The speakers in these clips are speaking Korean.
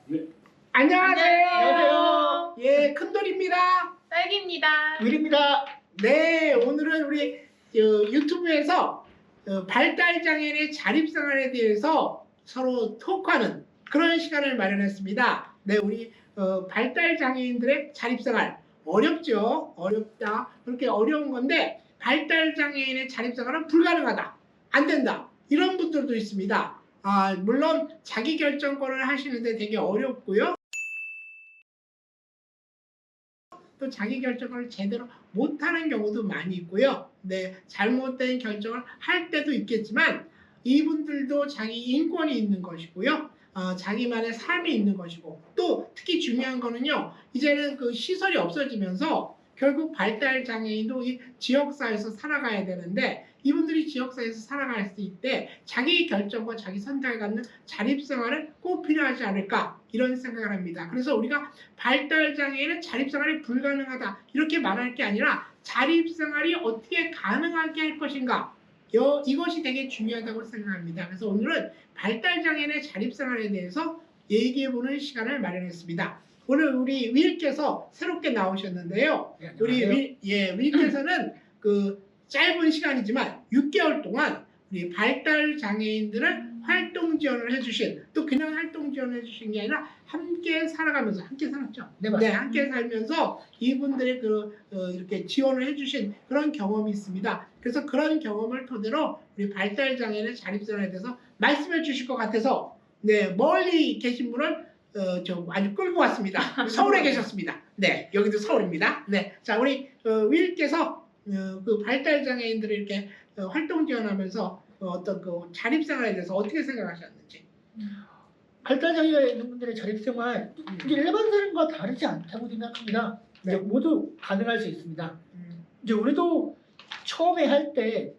네. 안녕하세요. 안녕하세요. 예, 큰돌입니다. 딸기입니다. wil입니다. 네, 오늘은 우리 유튜브에서 발달 장애인의 자립생활에 대해서 서로 토크하는 그런 시간을 마련했습니다. 네, 우리 발달 장애인들의 자립생활 어렵죠? 어렵다. 그렇게 어려운 건데 발달 장애인의 자립생활은 불가능하다. 안 된다. 이런 분들도 있습니다. 물론 자기 결정권을 하시는데 되게 어렵고요. 또 자기 결정을 제대로 못하는 경우도 많이 있고요. 네, 잘못된 결정을 할 때도 있겠지만 이분들도 자기 인권이 있는 것이고요. 자기만의 삶이 있는 것이고 또 특히 중요한 거는요. 이제는 그 시설이 없어지면서 결국 발달 장애인도 이 지역사회에서 살아가야 되는데 이분들이 지역사회에서 살아갈 수 있때 자기 결정과 자기 선택을 갖는 자립생활은 꼭 필요하지 않을까 이런 생각을 합니다. 그래서 우리가 발달 장애인은 자립생활이 불가능하다 이렇게 말할 게 아니라 자립생활이 어떻게 가능하게 할 것인가 이것이 되게 중요하다고 생각합니다. 그래서 오늘은 발달 장애인의 자립생활에 대해서 얘기해보는 시간을 마련했습니다. 오늘 우리 윌께서 새롭게 나오셨는데요. 네, 우리 윌께서는 그 짧은 시간이지만 6개월 동안 우리 발달 장애인들을 활동 지원을 해주신 또 그냥 활동 지원을 해주신 게 아니라 함께 살아가면서 함께 살았죠. 네, 맞습니다. 함께 살면서 이분들의 이렇게 지원을 해주신 그런 경험이 있습니다. 그래서 그런 경험을 토대로 우리 발달 장애인의 자립생활에 대해서 말씀해 주실 것 같아서 멀리 계신 분을 좀 아주 끌고 왔습니다. 서울에 계셨습니다. 네, 여기도 서울입니다. 네, 자 우리 윌께서 그 발달 장애인들을 이렇게 활동 지원하면서 어떤 그 자립생활에 대해서 어떻게 생각하셨는지. 발달 장애가 있는 분들의 자립생활 이제 일반 사람과 다르지 않다고 생각합니다. 네. 이제 모두 가능할 수 있습니다. 이제 우리도 처음에 할 때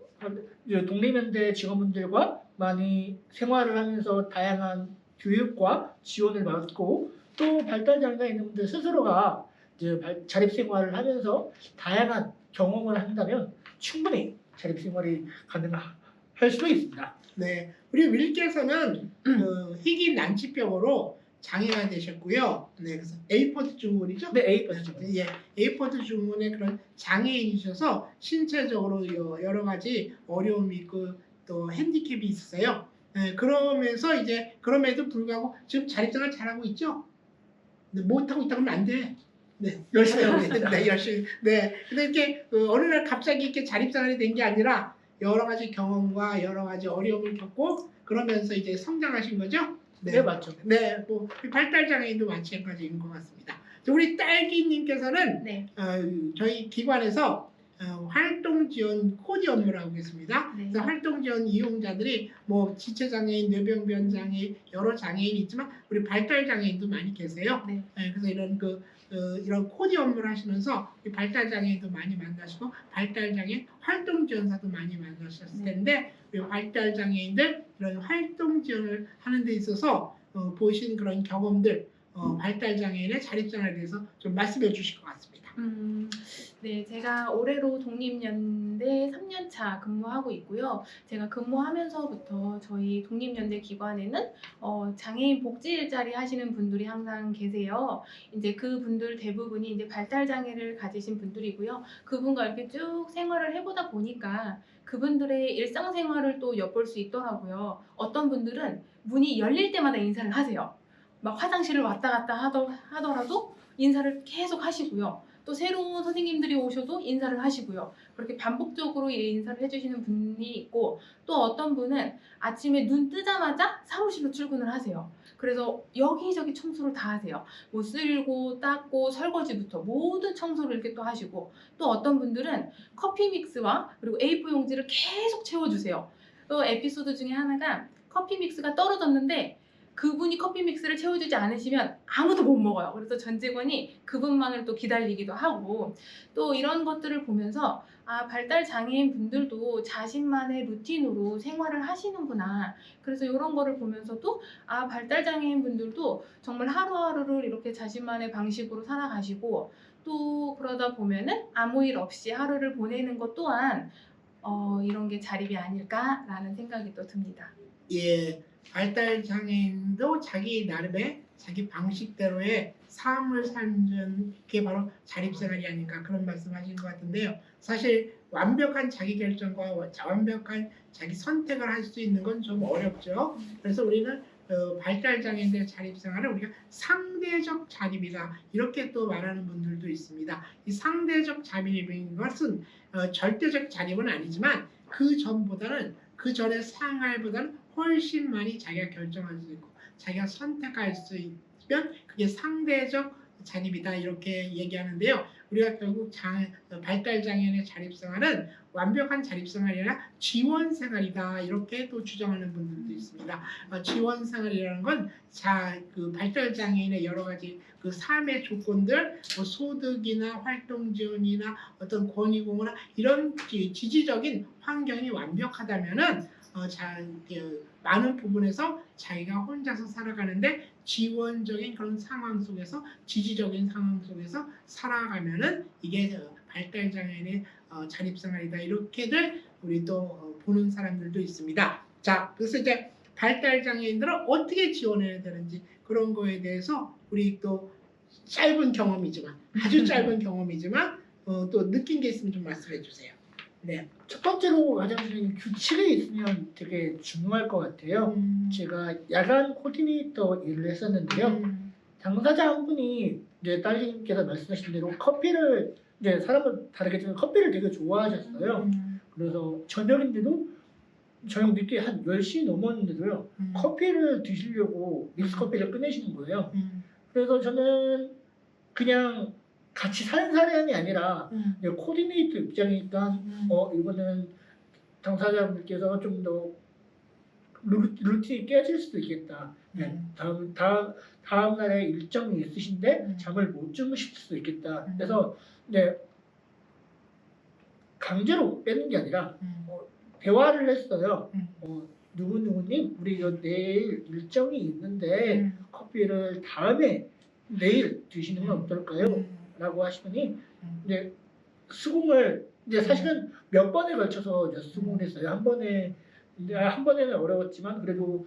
동래면대 직원분들과 많이 생활을 하면서 다양한 교육과 지원을 받고 또 발달 장애가 있는 분들 스스로가 이제 자립생활을 하면서 다양한 경험을 한다면 충분히 자립생활이 가능할 수도 있습니다. 네, 우리 윌께서는 희귀 난치병으로 장애가 되셨고요. 네, 그래서 에이포드 증후군이죠? 네, 에이포드 증후군. 예, 에이포드 증후군의 그런 장애인이셔서 신체적으로 여러 가지 어려움이 있고 또 핸디캡이 있어요. 네, 그러면서 이제 그럼에도 불구하고 지금 자립생활 잘하고 있죠? 네, 못하고 있다고 하면 안 돼. 네, 열심히 하고 있습니다. 네, 열심히. 네, 근데 이렇게 어느 날 갑자기 이렇게 자립생활이 된 게 아니라 여러 가지 경험과 여러 가지 어려움을 겪고 그러면서 이제 성장하신 거죠? 네, 맞죠. 네, 뭐 발달 장애인도 마찬가지인 것 같습니다. 우리 딸기님께서는 네. 저희 기관에서 활동 지원 코디 업무를 하고 있습니다. 네. 그래서 활동 지원 이용자들이 뭐 지체 장애인, 뇌병변 장애 여러 장애인이 있지만 우리 발달 장애인도 많이 계세요. 네. 그래서 이런 코디 업무를 하시면서 발달 장애인도 많이 만나시고 발달 장애인 활동 지원사도 많이 만나셨을 텐데 우리 발달 장애인들 이런 활동 지원을 하는 데 있어서 보신 그런 경험들 발달 장애인의 자립생활에 대해서 좀 말씀해 주실 것 같습니다. 네, 제가 올해로 독립연대 3년차 근무하고 있고요. 제가 근무하면서부터 저희 독립연대 기관에는 장애인 복지 일자리 하시는 분들이 항상 계세요. 이제 그 분들 대부분이 이제 발달 장애를 가지신 분들이고요. 그분과 이렇게 쭉 생활을 해보다 보니까 그분들의 일상생활을 또 엿볼 수 있더라고요. 어떤 분들은 문이 열릴 때마다 인사를 하세요. 막 화장실을 왔다 갔다 하더라도 인사를 계속 하시고요. 또 새로운 선생님들이 오셔도 인사를 하시고요. 그렇게 반복적으로 인사를 해주시는 분이 있고 또 어떤 분은 아침에 눈 뜨자마자 사무실로 출근을 하세요. 그래서 여기저기 청소를 다 하세요. 뭐 쓸고 닦고 설거지부터 모든 청소를 이렇게 또 하시고 또 어떤 분들은 커피 믹스와 그리고 A4 용지를 계속 채워주세요. 또 에피소드 중에 하나가 커피 믹스가 떨어졌는데 그분이 커피 믹스를 채워주지 않으시면 아무도 못 먹어요. 그래서 전 직원이 그분만을 또 기다리기도 하고 또 이런 것들을 보면서 발달 장애인 분들도 자신만의 루틴으로 생활을 하시는구나. 그래서 이런 거를 보면서도 발달 장애인 분들도 정말 하루하루를 이렇게 자신만의 방식으로 살아가시고 또 그러다 보면은 아무 일 없이 하루를 보내는 것 또한 이런 게 자립이 아닐까라는 생각이 또 듭니다. 예, 발달 장애인도 자기 나름의 자기 방식대로의 삶을 살는 게 바로 자립생활이 아닌가 그런 말씀하신 것 같은데요. 사실 완벽한 자기 결정과 완벽한 자기 선택을 할 수 있는 건 좀 어렵죠. 그래서 우리는 발달장애인들 자립생활을 우리가 상대적 자립이다 이렇게 또 말하는 분들도 있습니다. 이 상대적 자립인 것은 절대적 자립은 아니지만 그 전보다는 그 전의 생활보다는 훨씬 많이 자기가 결정할 수 있고 자기가 선택할 수 있으면 그게 상대적 자립이다 이렇게 얘기하는데요. 우리가 결국 발달장애인의 자립생활은 완벽한 자립생활이 아니라 지원생활이다 이렇게 또 주장하는 분들도 있습니다. 지원생활이라는 건 그 발달장애인의 여러 가지 그 삶의 조건들, 뭐 소득이나 활동지원이나 어떤 권익공유나 이런 지지적인 환경이 완벽하다면은 많은 부분에서 자기가 혼자서 살아가는데 지원적인 그런 상황 속에서 지지적인 상황 속에서 살아가면은 이게 발달장애인의 자립생활이다 이렇게들 우리 또 보는 사람들도 있습니다. 자, 그래서 이제 발달장애인들은 어떻게 지원해야 되는지 그런 거에 대해서 우리 또 짧은 경험이지만 아주 짧은 경험이지만 또 느낀 게 있으면 좀 말씀해 주세요. 네. 첫 번째로 가장 중요한 규칙이 있으면 되게 중요할 것 같아요. 제가 야간 코디네이터 일을 했었는데요. 당사자 한 분이 이제 딸님께서 말씀하신 대로 커피를 이제 사람은 다르겠지만 커피를 되게 좋아하셨어요. 그래서 저녁인데도 저녁 늦게 한 10시 넘었는데도요. 커피를 드시려고 믹스커피를 꺼내시는 거예요. 그래서 저는 그냥 같이 사는 사람이 아니라 코디네이터 입장이니까 이거는 당사자분들께서 좀 더 루틴이 깨질 수도 있겠다. 다음 날에 일정이 있으신데 잠을 못 주무실 수도 있겠다. 그래서 이제 강제로 빼는 게 아니라 대화를 했어요. 누구누구님 우리 내일 일정이 있는데 커피를 내일 드시는 건 어떨까요? 라고 하시더니 이제 수긍을 이제 사실은 몇 번에 걸쳐서 이제 수긍을 했어요. 한 번에는 어려웠지만 그래도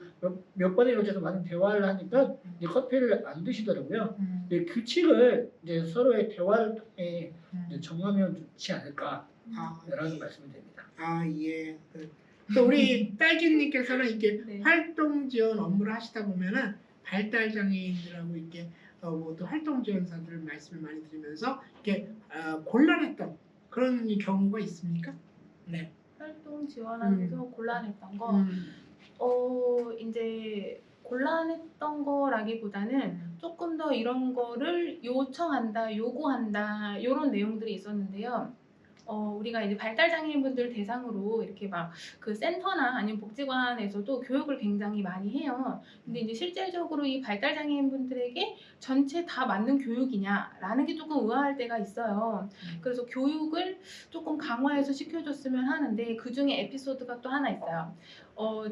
몇 번에 걸쳐서 많은 대화를 하니까 이제 커피를 안 드시더라고요. 이제 규칙을 이제 서로의 대화를 통해 이제 정하면 좋지 않을까라는 말씀이 됩니다. 예. 또 우리 딸기님께서는 이렇게 네. 활동 지원 업무를 하시다 보면은 발달 장애인들하고 이렇게 또 활동 지원사들 말씀을 많이 들으면서 이렇게 곤란했던 그런 경우가 있습니까? 네. 활동 지원하면서 곤란했던 거, 이제 곤란했던 거라기보다는 조금 더 이런 거를 요청한다, 요구한다 이런 내용들이 있었는데요. 우리가 이제 발달장애인분들 대상으로 이렇게 막 그 센터나 아니면 복지관에서도 교육을 굉장히 많이 해요. 근데 이제 실질적으로 이 발달장애인분들에게 전체 다 맞는 교육이냐라는 게 조금 의아할 때가 있어요. 그래서 교육을 조금 강화해서 시켜줬으면 하는데 그 중에 에피소드가 또 하나 있어요.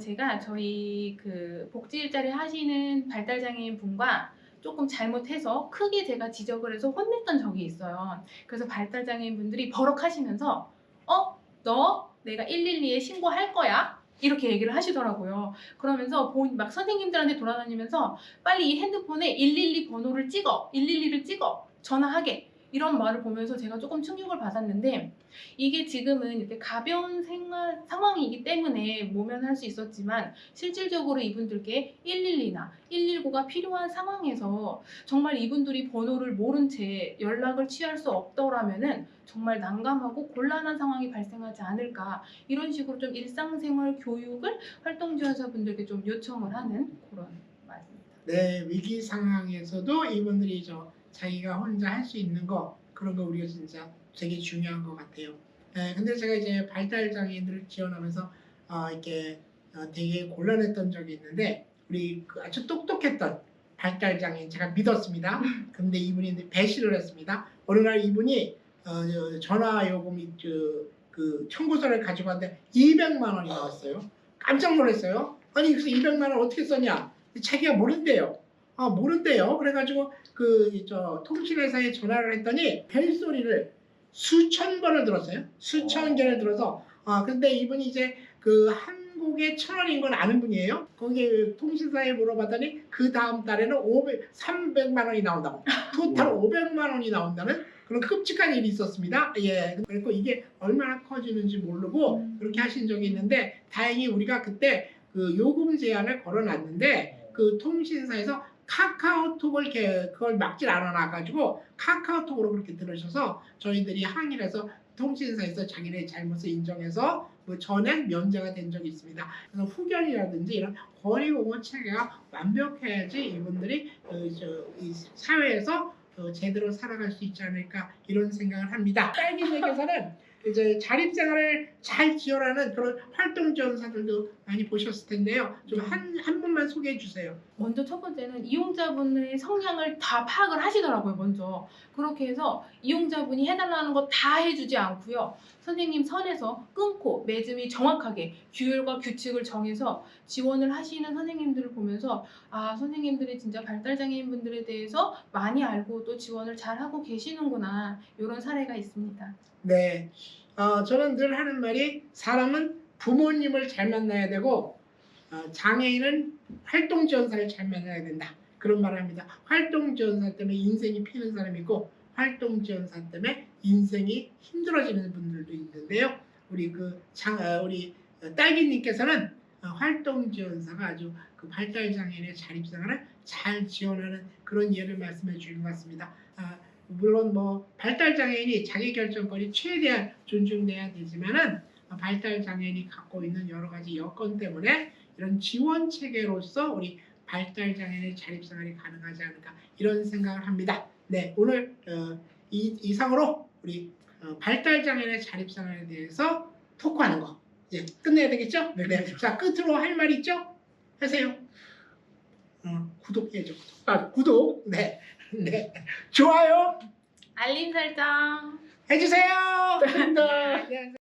제가 저희 그 복지 일자리 하시는 발달장애인 분과 조금 잘못해서 크게 제가 지적을 해서 혼냈던 적이 있어요. 그래서 발달장애인 분들이 버럭하시면서 너 내가 112에 신고할 거야? 이렇게 얘기를 하시더라고요. 그러면서 막 선생님들한테 돌아다니면서 빨리 이 핸드폰에 112 번호를 찍어, 112를 찍어, 전화하게 이런 말을 보면서 제가 조금 충격을 받았는데 이게 지금은 이렇게 가벼운 생활 상황이기 때문에 모면할 수 있었지만 실질적으로 이분들께 112나 119가 필요한 상황에서 정말 이분들이 번호를 모른 채 연락을 취할 수 없더라면은 정말 난감하고 곤란한 상황이 발생하지 않을까 이런 식으로 좀 일상생활 교육을 활동지원사분들께 좀 요청을 하는 그런 말씀입니다. 네, 위기 상황에서도 이분들이 자기가 혼자 할 수 있는 거 그런 거 우리가 진짜 되게 중요한 것 같아요. 근데 제가 이제 발달 장애인들을 지원하면서 이렇게 되게 곤란했던 적이 있는데 우리 그 아주 똑똑했던 발달 장애인 제가 믿었습니다. 근데 이분이 배신을 했습니다. 어느 날 이분이 전화 요금이 그 청구서를 가지고 왔는데 200만 원이 나왔어요. 깜짝 놀랐어요. 아니 그래서 200만 원 어떻게 썼냐? 자기가 모른대요. 모른대요. 그래가지고 통신회사에 전화를 했더니 벨소리를 수천 번을 들었어요. 수천 개를 들어서 근데 이분이 이제 그 한국에 1,000원인 건 아는 분이에요. 거기 통신사에 물어봤더니 그 다음 달에는 300만 원이 나온다고. 토탈 500만 원이 나온다는 그런 끔찍한 일이 있었습니다. 예. 그리고 이게 얼마나 커지는지 모르고 그렇게 하신 적이 있는데 다행히 우리가 그때 그 요금 제한을 걸어놨는데 그 통신사에서 카카오톡을 그걸 막질 않아놔가지고 카카오톡으로 그렇게 들으셔서 저희들이 항의를 해서 통신사에서 자기네 잘못을 인정해서 뭐 전액 면제가 된 적이 있습니다. 그래서 후견이라든지 이런 권익보호 체계가 완벽해야지 이분들이 이 사회에서 제대로 살아갈 수 있지 않을까 이런 생각을 합니다. 딸기님께서는 이제 자립생활을 잘 지원하는 그런 활동 지원사들도 많이 보셨을 텐데요. 좀 한 분만 소개해 주세요. 먼저 첫 번째는 이용자분의 성향을 다 파악을 하시더라고요. 먼저 그렇게 해서 이용자분이 해달라는 거 다 해주지 않고요. 선생님 선에서 끊고 매듭이 정확하게 규율과 규칙을 정해서 지원을 하시는 선생님들을 보면서 아, 선생님들이 진짜 발달장애인분들에 대해서 많이 알고 또 지원을 잘 하고 계시는구나, 이런 사례가 있습니다. 네, 저는 늘 하는 말이 사람은 부모님을 잘 만나야 되고 장애인은 활동지원사를 잘 만나야 된다. 그런 말을 합니다. 활동지원사 때문에 인생이 피는 사람이 있고 활동지원사 때문에 인생이 힘들어지는 분들도 있는데요. 우리 우리 딸기님께서는 활동지원사가 아주 그 발달장애인의 자립생활을 잘 지원하는 그런 예를 말씀해 주신 것 같습니다. 물론 뭐 발달장애인이 자기결정권이 최대한 존중돼야 되지만은 발달장애인이 갖고 있는 여러 가지 여건 때문에 이런 지원 체계로서 우리 발달장애인의 자립생활이 가능하지 않을까 이런 생각을 합니다. 네, 오늘 이상으로 우리 발달장애인의 자립생활에 대해서 토크하는 거 이제 끝내야 되겠죠? 네. 자, 끝으로 할 말 있죠? 하세요. 구독해야죠. 구독. 네. 네. 좋아요. 알림 설정 해주세요. 감사합니다. 네, 안녕하세요.